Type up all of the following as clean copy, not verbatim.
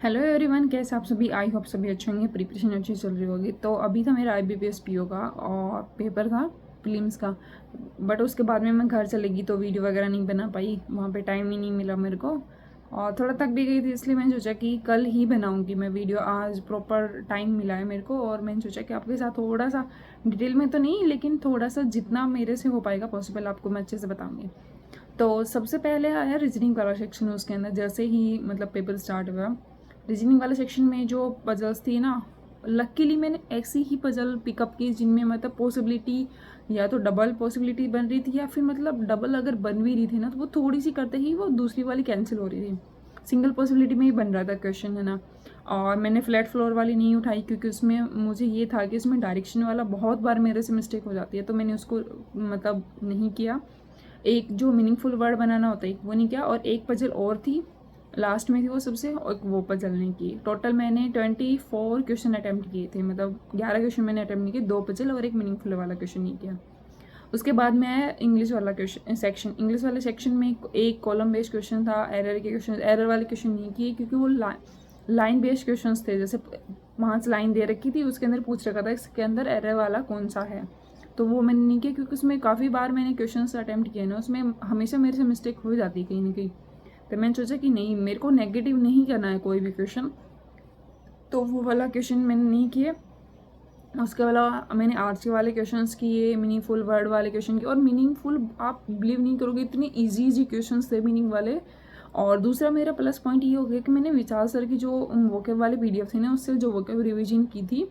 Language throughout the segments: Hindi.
हेलो एवरीवन, कैसे आप सभी। आई होप सभी अच्छे होंगे, प्रिपरेशन अच्छी चल रही होगी। तो अभी था मेरा IBPS PO का और पेपर था प्रीलिम्स का। बट उसके बाद में मैं घर चली गई तो वीडियो वगैरह नहीं बना पाई, वहाँ पे टाइम ही नहीं मिला मेरे को और थोड़ा थक भी गई थी। इसलिए मैंने सोचा कि कल ही बनाऊँगी मैं वीडियो। आज प्रॉपर टाइम मिला है मेरे को और मैंने सोचा कि आपके साथ थोड़ा सा डिटेल में तो नहीं, लेकिन थोड़ा सा जितना मेरे से हो पाएगा पॉसिबल आपको मैं अच्छे से बताऊँगी। तो सबसे पहले आया रीजनिंग वाला सेक्शन। उसके अंदर जैसे ही मतलब पेपर स्टार्ट हुआ, रीजनिंग वाले सेक्शन में जो पजल्स थी ना, लकीली मैंने ऐसी ही पजल पिकअप की जिनमें मतलब पॉसिबिलिटी या तो डबल पॉसिबिलिटी बन रही थी या फिर मतलब डबल अगर बन भी रही थी ना तो वो थोड़ी सी करते ही वो दूसरी वाली कैंसिल हो रही थी। सिंगल पॉसिबिलिटी में ही बन रहा था क्वेश्चन, है ना। और मैंने फ्लैट फ्लोर वाली नहीं उठाई क्योंकि उसमें मुझे ये था कि उसमें डायरेक्शन वाला बहुत बार मेरे से मिस्टेक हो जाती है, तो मैंने उसको मतलब नहीं किया। एक जो मीनिंगफुल वर्ड बनाना होता है वो नहीं किया। और एक पजल और थी, लास्ट में थी वो सबसे, और वो पजल नहीं की। टोटल मैंने 24 क्वेश्चन अटैम्प्ट किए थे, मतलब 11 क्वेश्चन मैंने अटैम्प्ट नहीं किए, 2 पजल और एक मीनिंगफुल वाला क्वेश्चन नहीं किया। उसके बाद में आया इंग्लिश वाला क्वेश्चन सेक्शन। इंग्लिश वाले सेक्शन में एक कॉलम बेस्ड क्वेश्चन था। एरर के क्वेश्चन, एरर वाले क्वेश्चन नहीं किए क्योंकि वो लाइन बेस्ड क्वेश्चन थे। जैसे 5 लाइन दे रखी थी, उसके अंदर पूछ रखा था इसके अंदर एरर वाला कौन सा है, तो वो मैंने नहीं किया क्योंकि उसमें काफ़ी बार मैंने क्वेश्चन अटैम्प्ट किए ना, उसमें हमेशा मेरे से मिस्टेक हो जाती है कहीं ना कहीं। तो मैंने सोचा कि नहीं, मेरे को नेगेटिव नहीं करना है कोई भी क्वेश्चन, तो वो वाला क्वेश्चन मैंने नहीं किए। उसके अलावा मैंने आरसी वाले क्वेश्चंस किए, मीनिंगफुल वर्ड वाले क्वेश्चन किए। और मीनिंगफुल आप बिलीव नहीं करोगे, इतने इजी क्वेश्चंस थे मीनिंग वाले। और दूसरा मेरा प्लस पॉइंट ये हो गया कि मैंने विचार सर की जो वोकेब वाले PDF थी ना, उससे जो वोकेब रिवीजन की थी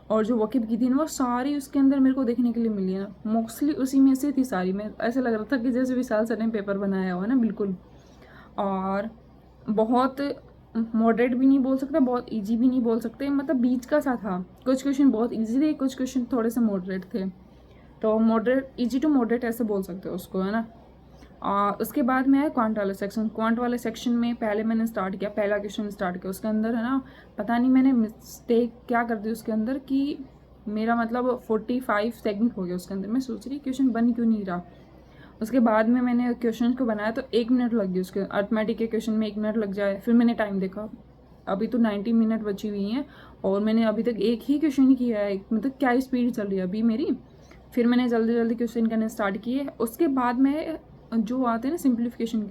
और जो वोकेब की थी ना, वो सारी उसके अंदर मेरे को देखने के लिए मिली है। मोस्टली उसी में से थी सारी। मैं ऐसा लग रहा था कि जैसे विशाल सर ने पेपर बनाया हुआ ना, बिल्कुल। और बहुत मॉडरेट भी नहीं बोल सकते, बहुत इजी भी नहीं बोल सकते, मतलब बीच का सा था। कुछ क्वेश्चन बहुत इजी थे, कुछ क्वेश्चन थोड़े से मॉडरेट थे। तो मॉडरेट, इजी टू मॉडरेट ऐसे बोल सकते हो उसको, है ना। और उसके बाद में आया क्वांट वाला सेक्शन। क्वांट वाले सेक्शन में पहले मैंने स्टार्ट किया, पहला क्वेश्चन स्टार्ट किया। उसके अंदर है ना, पता नहीं मैंने मिस्टेक क्या कर दी उसके अंदर कि मेरा मतलब 45 सेकंड हो गया उसके अंदर। मैं सोच रही क्वेश्चन बन क्यों नहीं रहा। उसके बाद में मैंने क्वेश्चन को बनाया तो 1 मिनट लग गई उसके। अर्थमेटिक के क्वेश्चन में 1 मिनट लग जाए, फिर मैंने टाइम देखा, अभी तो 90 मिनट बची हुई हैं और मैंने अभी तक एक ही क्वेश्चन किया है। मतलब क्या स्पीड चल रही है अभी मेरी। फिर मैंने जल्दी जल्दी क्वेश्चन करने स्टार्ट किए। उसके बाद में जो आते हैं ना सिंप्लीफिकेशन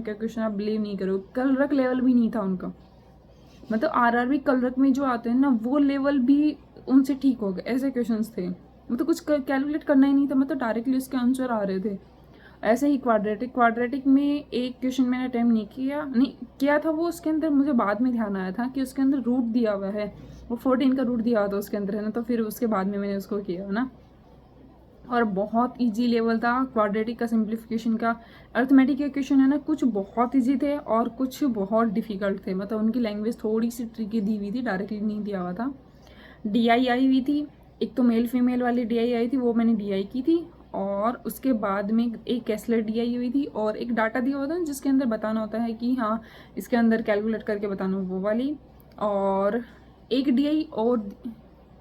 के क्वेश्चन, आप बिलीव नहीं करो, कलरक लेवल भी नहीं था उनका। मतलब RRB कलरक में जो आते हैं ना, वो लेवल भी उनसे ठीक हो गए, ऐसे क्वेश्चन थे। मतलब कुछ कैलकुलेट करना ही नहीं था, मतलब डायरेक्टली उसके आंसर आ रहे थे। ऐसे ही क्वाड्रेटिक में एक क्वेश्चन मैंने अटैम्प्ट नहीं किया था। वो उसके अंदर मुझे बाद में ध्यान आया था कि उसके अंदर रूट दिया हुआ है, वो 14 का रूट दिया हुआ था उसके अंदर, है ना। तो फिर उसके बाद में मैंने उसको किया, है ना। और बहुत इजी लेवल था क्वाड्रेटिक का, सिंप्लीफिकेशन का। अर्थमेटिक के क्वेश्चन है ना, कुछ बहुत इजी थे और कुछ बहुत डिफिकल्ट थे। मतलब उनकी लैंग्वेज थोड़ी सी ट्रिकी दी हुई थी, डायरेक्टली नहीं दिया हुआ था। DI आई हुई थी, एक तो मेल फीमेल वाली DI आई थी, वो मैंने DI की थी। और उसके बाद में एक कैसलेट DI हुई थी और एक डाटा दिया हुआ था जिसके अंदर बताना होता है कि हाँ इसके अंदर कैलकुलेट करके बताना, वो वाली। और एक DI और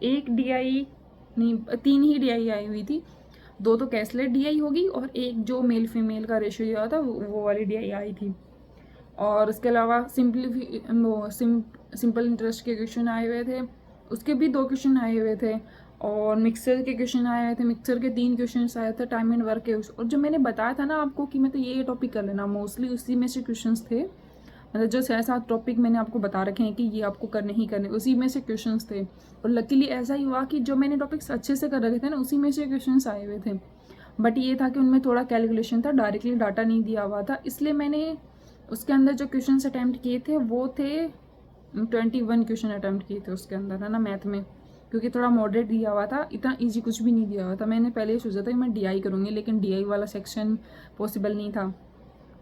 एक DI नहीं, 3 ही DI आई हुई थी। 2 तो कैसलेट DI होगी और एक जो मेल फीमेल का रेशियो दिया था वो वाली DI आई थी। और उसके अलावा सिंपल इंटरेस्ट के क्वेश्चन आए हुए थे, उसके भी 2 क्वेश्चन आए हुए थे। और मिक्सर के क्वेश्चन आए हुए थे, मिक्सर के 3 क्वेश्चन आए थे, टाइम एंड वर्क के। और जो मैंने बताया था ना आपको कि मतलब ये टॉपिक कर लेना, मोस्टली उसी में से क्वेश्चन थे। मतलब जो 6-7 टॉपिक मैंने आपको बता रखे हैं कि ये आपको करने ही करने, उसी में से क्वेश्चन थे। और लकीली ऐसा ही हुआ कि जो मैंने टॉपिक्स अच्छे से कर रखे थे ना, उसी में से क्वेश्चन आए हुए थे। बट ये था कि उनमें थोड़ा कैलकुलेशन था, डायरेक्टली डाटा नहीं दिया हुआ था, इसलिए मैंने उसके अंदर जो क्वेश्चन अटैम्प्ट किए थे वो थे 21 क्वेश्चन अटैम्प्ट किए थे उसके अंदर, है ना, मैथ में। क्योंकि थोड़ा मॉडरेट दिया हुआ था, इतना इजी कुछ भी नहीं दिया हुआ था। मैंने पहले ही सोचा था कि मैं DI करूँगी, लेकिन DI वाला सेक्शन पॉसिबल नहीं था।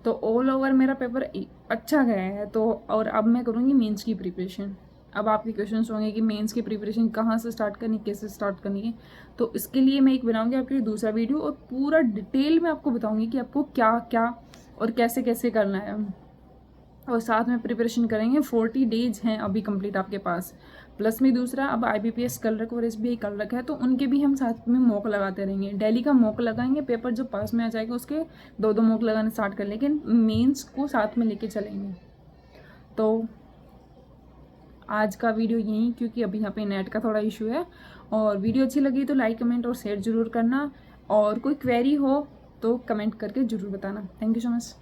तो ऑल ओवर मेरा पेपर अच्छा गया है। तो और अब मैं करूँगी मेंस की प्रिपरेशन। अब आपके क्वेश्चंस होंगे कि मेंस की प्रिपरेशन कहाँ से स्टार्ट करनी, कैसे स्टार्ट करनी है। तो इसके लिए मैं एक बनाऊँगी आपके लिए दूसरा वीडियो और पूरा डिटेल में आपको बताऊँगी कि आपको क्या क्या और कैसे कैसे करना है। और साथ में प्रिपरेशन करेंगे। 40 डेज हैं अभी कंप्लीट आपके पास। प्लस में दूसरा, अब IBPS कल रखा और SBI कल रखा है, तो उनके भी हम साथ में मॉक लगाते रहेंगे। डेली का मॉक लगाएंगे, पेपर जो पास में आ जाएगा उसके 2-2 मॉक लगाने स्टार्ट कर, लेकिन मेंस को साथ में लेके चलेंगे। तो आज का वीडियो यहीं, क्योंकि अभी यहाँ पे नेट का थोड़ा इशू है। और वीडियो अच्छी लगी तो लाइक कमेंट और शेयर ज़रूर करना, और कोई क्वेरी हो तो कमेंट करके ज़रूर बताना। Thank you so much.